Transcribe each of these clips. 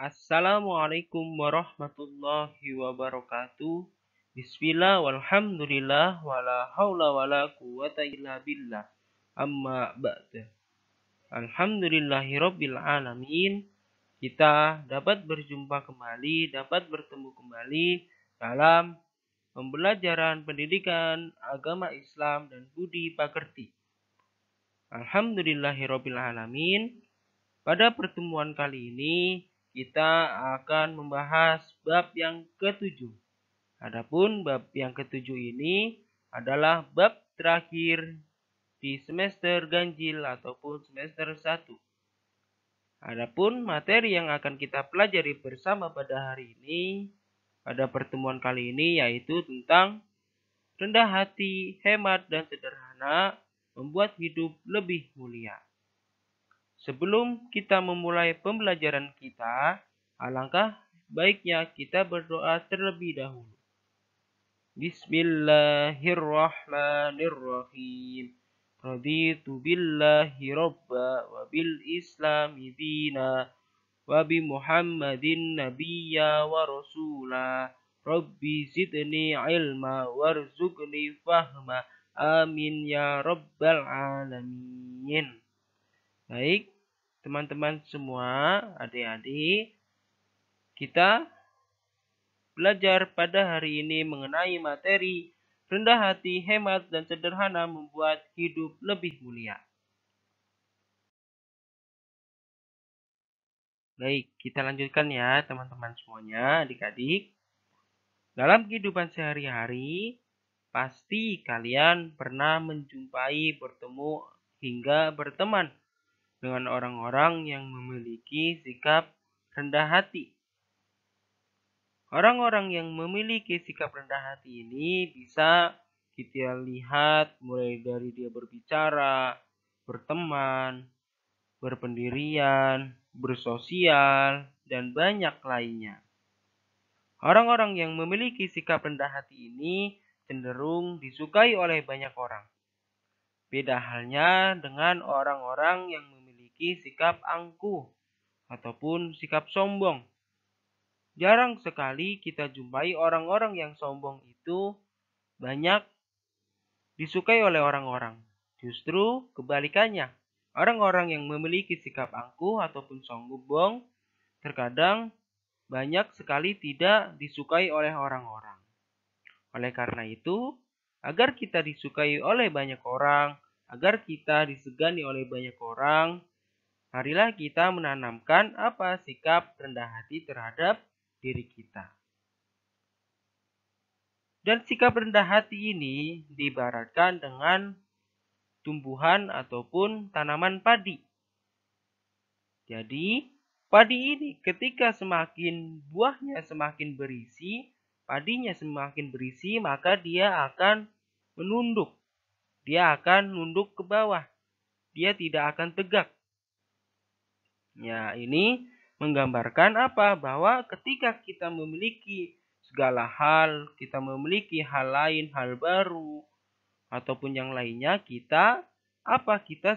Assalamualaikum warahmatullahi wabarakatuh. Bismillah walhamdulillah wala haula wala quwata illa billah. Amma ba'da. Alhamdulillahirabbil alamin. Kita dapat berjumpa kembali, dapat bertemu kembali dalam pembelajaran pendidikan agama Islam dan budi pekerti. Alhamdulillahirabbil alamin. Pada pertemuan kali ini kita akan membahas bab yang ketujuh. Adapun bab yang ketujuh ini adalah bab terakhir di semester ganjil ataupun semester 1. Adapun materi yang akan kita pelajari bersama pada hari ini, pada pertemuan kali ini yaitu tentang rendah hati, hemat, dan sederhana membuat hidup lebih mulia. Sebelum kita memulai pembelajaran kita, alangkah baiknya kita berdoa terlebih dahulu. Bismillahirrahmanirrahim. Raditu billahi robba wa bil islami dina wa bi muhammadin nabiyya wa rasula. Rabbi zidni ilma warzuqni fahma. Amin ya rabbal alamin. Baik, teman-teman semua, adik-adik, kita belajar pada hari ini mengenai materi rendah hati, hemat, dan sederhana membuat hidup lebih mulia. Baik, kita lanjutkan ya teman-teman semuanya, adik-adik. Dalam kehidupan sehari-hari, pasti kalian pernah menjumpai, bertemu, hingga berteman dengan orang-orang yang memiliki sikap rendah hati. Orang-orang yang memiliki sikap rendah hati ini bisa kita lihat mulai dari dia berbicara, berteman, berpendirian, bersosial, dan banyak lainnya. Orang-orang yang memiliki sikap rendah hati ini cenderung disukai oleh banyak orang. Beda halnya dengan orang-orang yang memiliki sikap angkuh ataupun sikap sombong. Jarang sekali kita jumpai orang-orang yang sombong itu banyak disukai oleh orang-orang. Justru kebalikannya, orang-orang yang memiliki sikap angkuh ataupun sombong terkadang banyak sekali tidak disukai oleh orang-orang. Oleh karena itu, agar kita disukai oleh banyak orang, agar kita disegani oleh banyak orang, marilah kita menanamkan apa sikap rendah hati terhadap diri kita. Dan sikap rendah hati ini diibaratkan dengan tumbuhan ataupun tanaman padi. Jadi, padi ini ketika semakin buahnya semakin berisi, padinya semakin berisi, maka dia akan menunduk. Dia akan nunduk ke bawah. Dia tidak akan tegak. Ya, ini menggambarkan apa? Bahwa ketika kita memiliki segala hal, kita memiliki hal lain, hal baru, ataupun yang lainnya, kita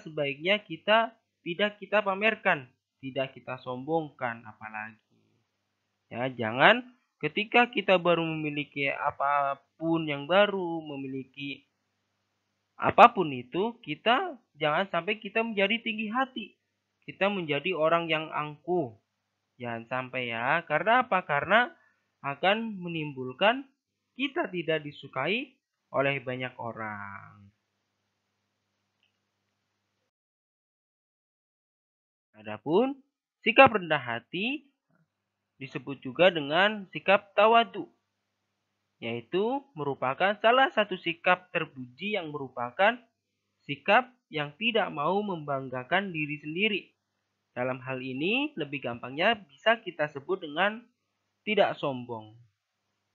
sebaiknya kita tidak kita pamerkan, tidak kita sombongkan apalagi. Ya, jangan ketika kita baru memiliki apapun yang baru, memiliki apapun itu, kita jangan sampai kita menjadi tinggi hati. Kita menjadi orang yang angkuh. Jangan sampai ya. Karena apa? Karena akan menimbulkan kita tidak disukai oleh banyak orang. Adapun sikap rendah hati disebut juga dengan sikap tawadu, yaitu merupakan salah satu sikap terpuji yang merupakan sikap yang tidak mau membanggakan diri sendiri. Dalam hal ini lebih gampangnya bisa kita sebut dengan tidak sombong.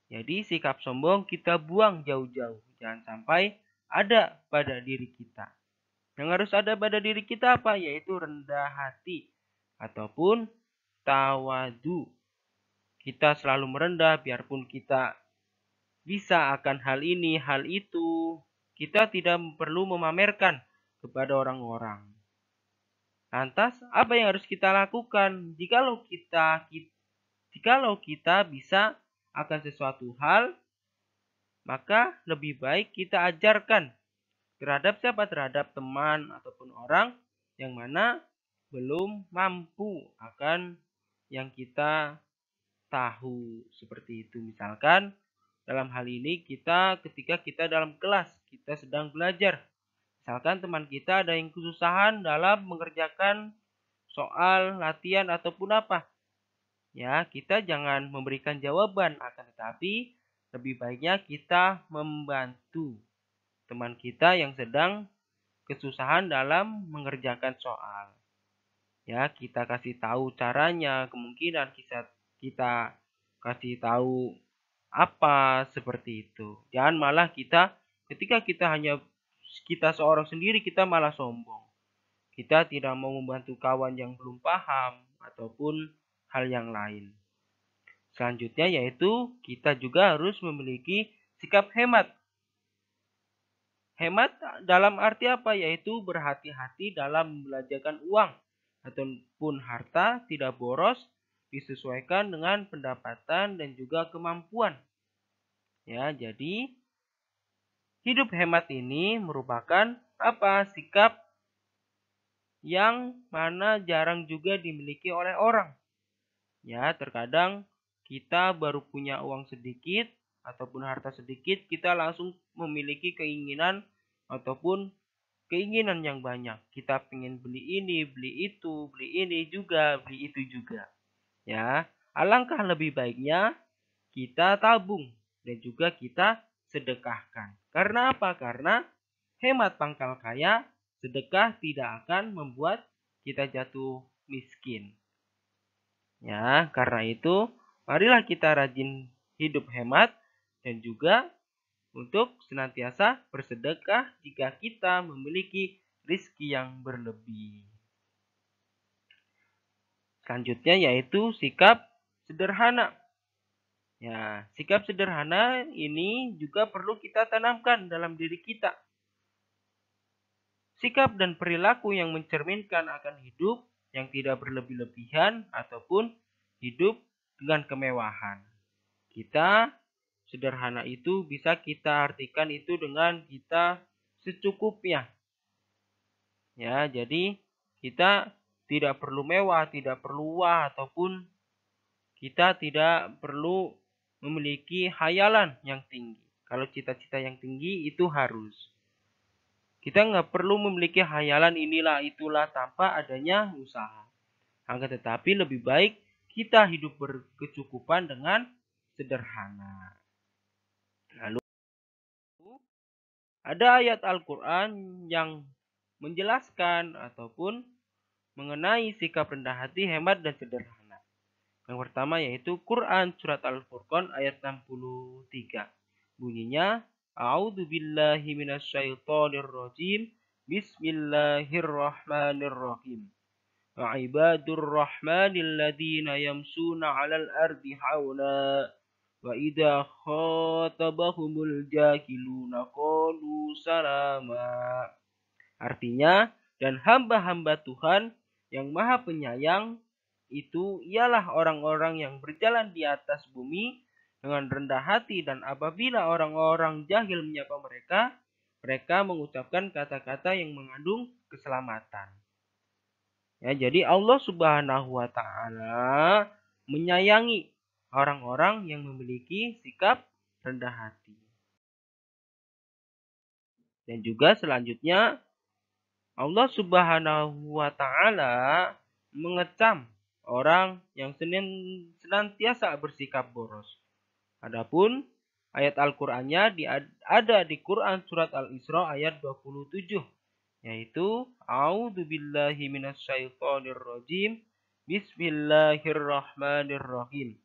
Jadi sikap sombong kita buang jauh-jauh. Jangan sampai ada pada diri kita. Yang harus ada pada diri kita apa? Yaitu rendah hati ataupun tawadu. Kita selalu merendah biarpun kita bisa akan hal ini, hal itu. Kita tidak perlu memamerkan kepada orang-orang. Lantas, apa yang harus kita lakukan? Jikalau kita Jikalau kita bisa akan sesuatu hal, maka lebih baik kita ajarkan terhadap siapa? Terhadap teman ataupun orang yang mana belum mampu akan yang kita tahu. Seperti itu. Misalkan dalam hal ini ketika kita dalam kelas, kita sedang belajar. Misalkan teman kita ada yang kesusahan dalam mengerjakan soal, latihan ataupun apa. Ya, kita jangan memberikan jawaban, akan tetapi lebih baiknya kita membantu teman kita yang sedang kesusahan dalam mengerjakan soal. Ya, kita kasih tahu caranya, kemungkinan kita kasih tahu apa seperti itu. Jangan malah ketika kita seorang sendiri kita malah sombong. Kita tidak mau membantu kawan yang belum paham ataupun hal yang lain. Selanjutnya yaitu kita juga harus memiliki sikap hemat. Hemat dalam arti apa? Yaitu berhati-hati dalam membelanjakan uang ataupun harta, tidak boros, disesuaikan dengan pendapatan dan juga kemampuan. Ya, jadi hidup hemat ini merupakan apa? Sikap yang mana jarang juga dimiliki oleh orang. Ya, terkadang kita baru punya uang sedikit ataupun harta sedikit, kita langsung memiliki keinginan ataupun keinginan yang banyak. Kita pengen beli ini, beli itu, beli ini juga, beli itu juga. Ya, alangkah lebih baiknya kita tabung dan juga kita sedekahkan. Karena apa? Karena hemat pangkal kaya, sedekah tidak akan membuat kita jatuh miskin. Ya, karena itu marilah kita rajin hidup hemat dan juga untuk senantiasa bersedekah jika kita memiliki rizki yang berlebih. Selanjutnya yaitu sikap sederhana. Ya, sikap sederhana ini juga perlu kita tanamkan dalam diri kita. Sikap dan perilaku yang mencerminkan akan hidup yang tidak berlebih-lebihan ataupun hidup dengan kemewahan. Kita sederhana itu bisa kita artikan itu dengan kita secukupnya. Ya, jadi kita tidak perlu mewah, tidak perlu wah, ataupun kita tidak perlu memiliki hayalan yang tinggi. Kalau cita-cita yang tinggi itu harus. Kita nggak perlu memiliki hayalan inilah itulah tanpa adanya usaha. Akan tetapi lebih baik kita hidup berkecukupan dengan sederhana. Lalu ada ayat Al-Quran yang menjelaskan ataupun mengenai sikap rendah hati, hemat, dan sederhana. Yang pertama yaitu Quran Surat Al-Furqan ayat 63. Bunyinya, A'udzu billahi minasyaitonir rajim. Bismillahirrahmanirrahim. Ibadur rahmanil ladzina yamsuna 'alal ardi hauna wa idza khatabahumul jahiluna qalu salama. Artinya, dan hamba-hamba Tuhan yang Maha Penyayang itu ialah orang-orang yang berjalan di atas bumi dengan rendah hati, dan apabila orang-orang jahil menyapa mereka, mereka mengucapkan kata-kata yang mengandung keselamatan. Ya, jadi Allah Subhanahu wa taala menyayangi orang-orang yang memiliki sikap rendah hati. Dan juga selanjutnya Allah Subhanahu wa taala mengecam orang yang senantiasa bersikap boros. Adapun ayat Al-Qur'annya ada di Quran surat Al-Isra ayat 27, yaitu A'udzu billahi minasyaitonir rajim. Bismillahirrahmanirrahim.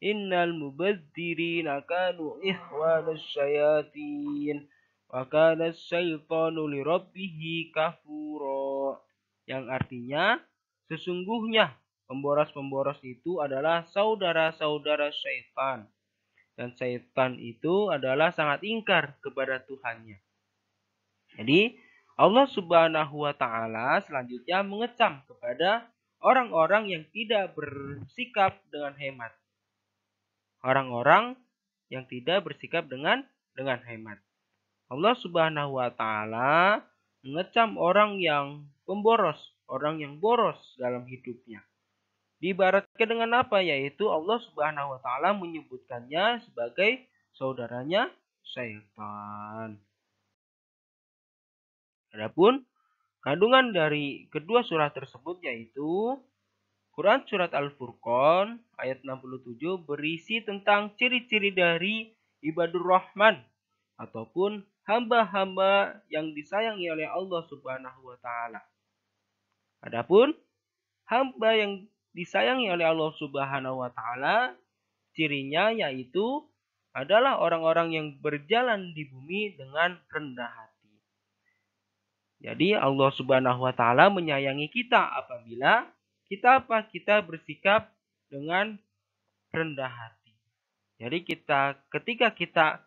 Innal mubadzirina kanu ikhwanas syayatin wa kana syaitanu lirabbih kafura. Yang artinya, sesungguhnya pemboros-pemboros itu adalah saudara-saudara syaitan. Dan syaitan itu adalah sangat ingkar kepada Tuhannya. Jadi, Allah Subhanahu wa taala selanjutnya mengecam kepada orang-orang yang tidak bersikap dengan hemat. orang-orang yang tidak bersikap dengan hemat. Allah Subhanahu wa taala mengecam orang yang pemboros, orang yang boros dalam hidupnya. Diibaratkan dengan apa? Yaitu Allah Subhanahu wa taala menyebutkannya sebagai saudaranya syaitan. Adapun kandungan dari kedua surah tersebut yaitu Quran Surat Al-Furqan ayat 67 berisi tentang ciri-ciri dari ibadur rahman ataupun hamba-hamba yang disayangi oleh Allah Subhanahu wa taala. Adapun hamba yang disayangi oleh Allah Subhanahu wa taala cirinya yaitu adalah orang-orang yang berjalan di bumi dengan rendah hati. Jadi Allah Subhanahu wa taala menyayangi kita apabila kita bersikap dengan rendah hati. Jadi ketika kita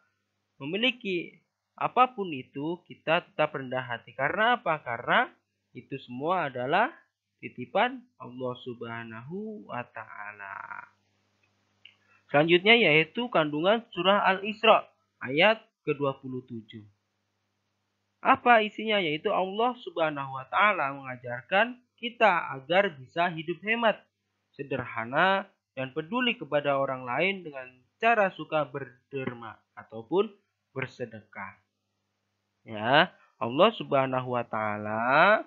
memiliki apapun itu, kita tetap rendah hati. Karena apa? Karena itu semua adalah titipan Allah Subhanahu wa taala. Selanjutnya yaitu kandungan surah Al-Isra ayat ke-27. Apa isinya? Yaitu Allah Subhanahu wa taala mengajarkan kita agar bisa hidup hemat, sederhana, dan peduli kepada orang lain dengan cara suka berderma ataupun bersedekah. Ya, Allah Subhanahu wa taala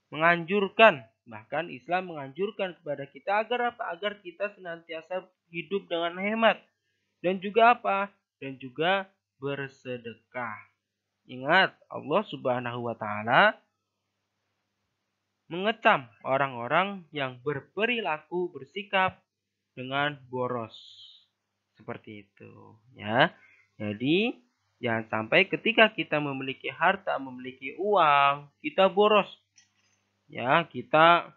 menganjurkan, bahkan Islam menganjurkan kepada kita agar apa? Agar kita senantiasa hidup dengan hemat dan juga apa? Dan juga bersedekah. Ingat, Allah Subhanahu wa taala mengecam orang-orang yang berperilaku bersikap dengan boros. Seperti itu, ya. Jadi, jangan sampai ketika kita memiliki harta, memiliki uang, kita boros. Ya, kita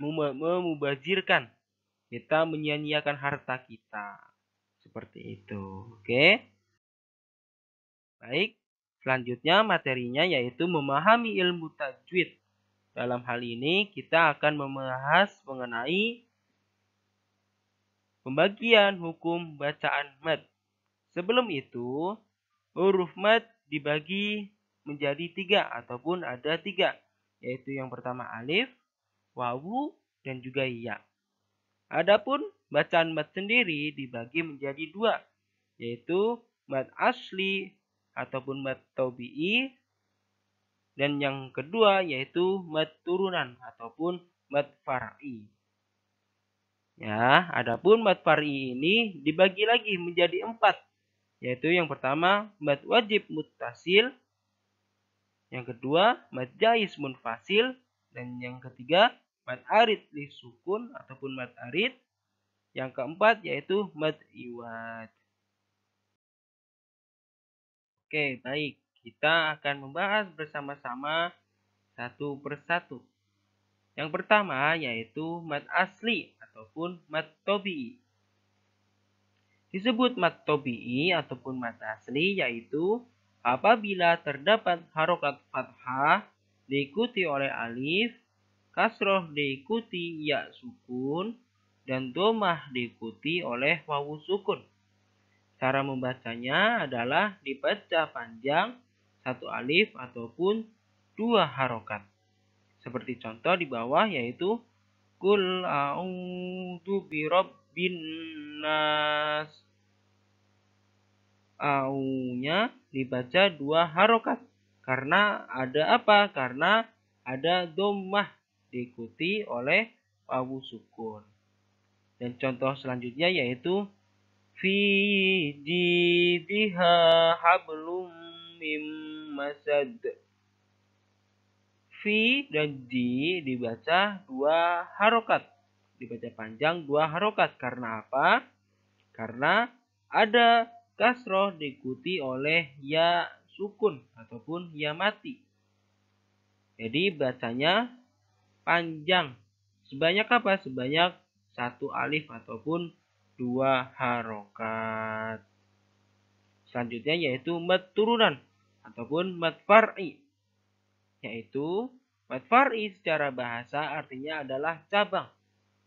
memubazirkan. Kita menyia-nyiakan harta kita. Seperti itu. Oke. Baik. Selanjutnya materinya yaitu memahami ilmu tajwid. Dalam hal ini kita akan membahas mengenai pembagian hukum bacaan mad. Sebelum itu, huruf mad dibagi menjadi 3 ataupun ada 3. Yaitu yang pertama alif, wawu, dan juga ya. Adapun bacaan mad sendiri dibagi menjadi 2. Yaitu mad asli ataupun mad tabi'i. Dan yang kedua yaitu mad turunan ataupun mad far'i. Ya, adapun mad far'i ini dibagi lagi menjadi 4. Yaitu yang pertama mad wajib muttasil, yang kedua mad jais munfasil, dan yang ketiga mad arid li sukun ataupun mad arid. Yang keempat yaitu mad iwad. Oke, baik. Kita akan membahas bersama-sama satu persatu. Yang pertama yaitu mad asli ataupun mad tabi'i. Disebut mad tabi'i ataupun mad asli yaitu apabila terdapat harokat fathah diikuti oleh alif, kasroh diikuti ya sukun, dan domah diikuti oleh wawu sukun. Cara membacanya adalah dibaca panjang satu alif ataupun 2 harokat. Seperti contoh di bawah yaitu Qul a'udzu birabbin nas. Au-nya dibaca 2 harokat. Karena ada apa? Karena ada dhammah diikuti oleh wawu sukun. Dan contoh selanjutnya yaitu fi jidha hablum mim masad. Fi dan di dibaca 2 harokat. Dibaca panjang 2 harokat. Karena apa? Karena ada kasroh diikuti oleh ya sukun ataupun ya mati. Jadi bacanya panjang. Sebanyak apa? Sebanyak 1 alif ataupun 2 harokat. Selanjutnya yaitu mad turunan ataupun mad far'i. Yaitu mad far'i secara bahasa artinya adalah cabang.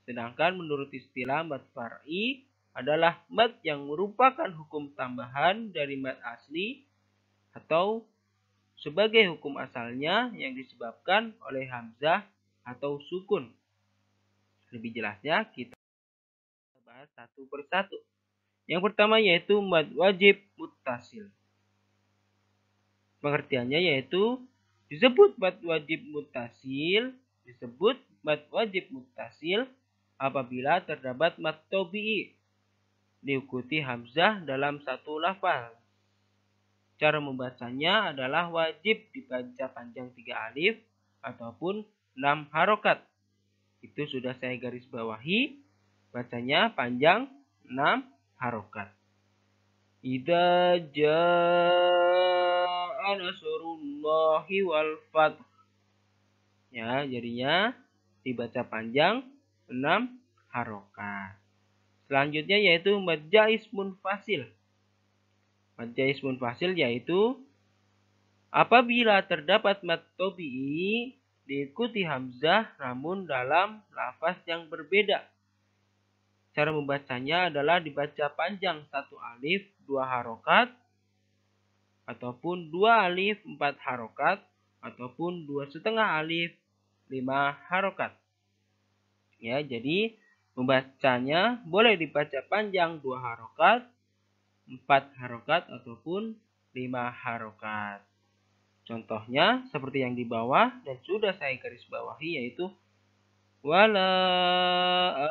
Sedangkan menurut istilah mad far'i adalah mad yang merupakan hukum tambahan dari mad asli atau sebagai hukum asalnya yang disebabkan oleh hamzah atau sukun. Lebih jelasnya kita bahas satu persatu. Yang pertama yaitu mad wajib muttasil. Pengertiannya yaitu disebut mad wajib muttasil apabila terdapat mad tabi'i diikuti hamzah dalam satu lafaz. Cara membacanya adalah wajib dibaca panjang 3 alif ataupun 6 harokat. Itu sudah saya garis bawahi. Bacanya panjang 6 harokat. Idza jaa nasrullahi wal fath. Ya, jadinya dibaca panjang 6 harokat. Selanjutnya yaitu mad jaiz munfasil. Mad jaiz munfasil yaitu apabila terdapat mad tabi'i diikuti hamzah namun dalam lafaz yang berbeda. Cara membacanya adalah dibaca panjang 1 alif 2 harokat ataupun 2 alif 4 harokat ataupun 2,5 alif 5 harokat. Ya, jadi membacanya boleh dibaca panjang 2 harokat, 4 harokat ataupun 5 harokat. Contohnya seperti yang di bawah dan sudah saya garis bawahi yaitu wala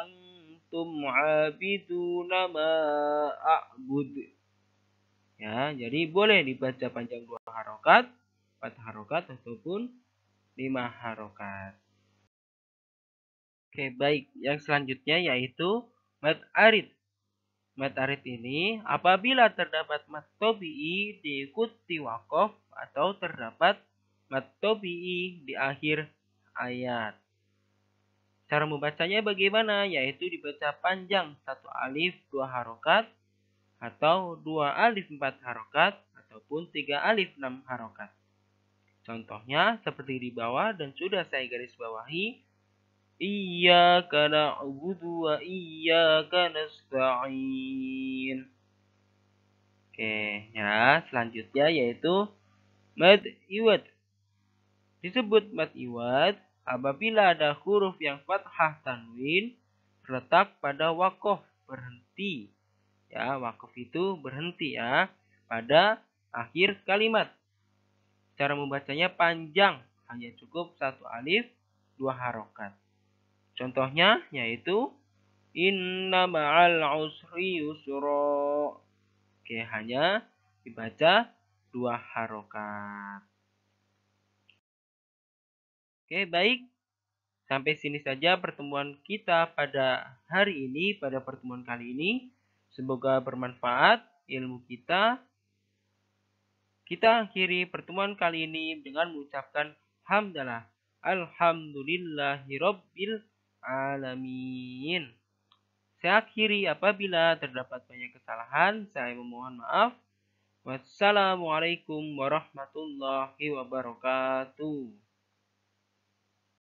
antum abiduna ma a'bud. Ya, jadi boleh dibaca panjang 2 harokat, 4 harokat ataupun 5 harokat. Oke, baik. Yang selanjutnya yaitu mad arid. Mad arid ini apabila terdapat mad tabi'i diikuti waqaf atau terdapat mad tabi'i di akhir ayat. Cara membacanya bagaimana? Yaitu dibaca panjang 1 alif 2 harokat atau 2 alif 4 harokat ataupun 3 alif 6 harokat. Contohnya seperti di bawah dan sudah saya garis bawahi. Iyyaka na'budu wa iyyaka nasta'in. Oke, ya, selanjutnya yaitu mad iwad. Disebut mad iwad apabila ada huruf yang fathah tanwin terletak pada waqaf berhenti. Ya, waqaf itu berhenti ya pada akhir kalimat. Cara membacanya panjang, hanya cukup 1 alif 2 harokat. Contohnya yaitu inna ma'al usri yusra. Oke, hanya dibaca 2 harokat. Oke, baik. Sampai sini saja pertemuan kita pada hari ini, pada pertemuan kali ini. Semoga bermanfaat ilmu kita. Kita akhiri pertemuan kali ini dengan mengucapkan hamdalah. Alhamdulillahirabbil alamin. Saya akhiri apabila terdapat banyak kesalahan, saya memohon maaf. Wassalamualaikum warahmatullahi wabarakatuh.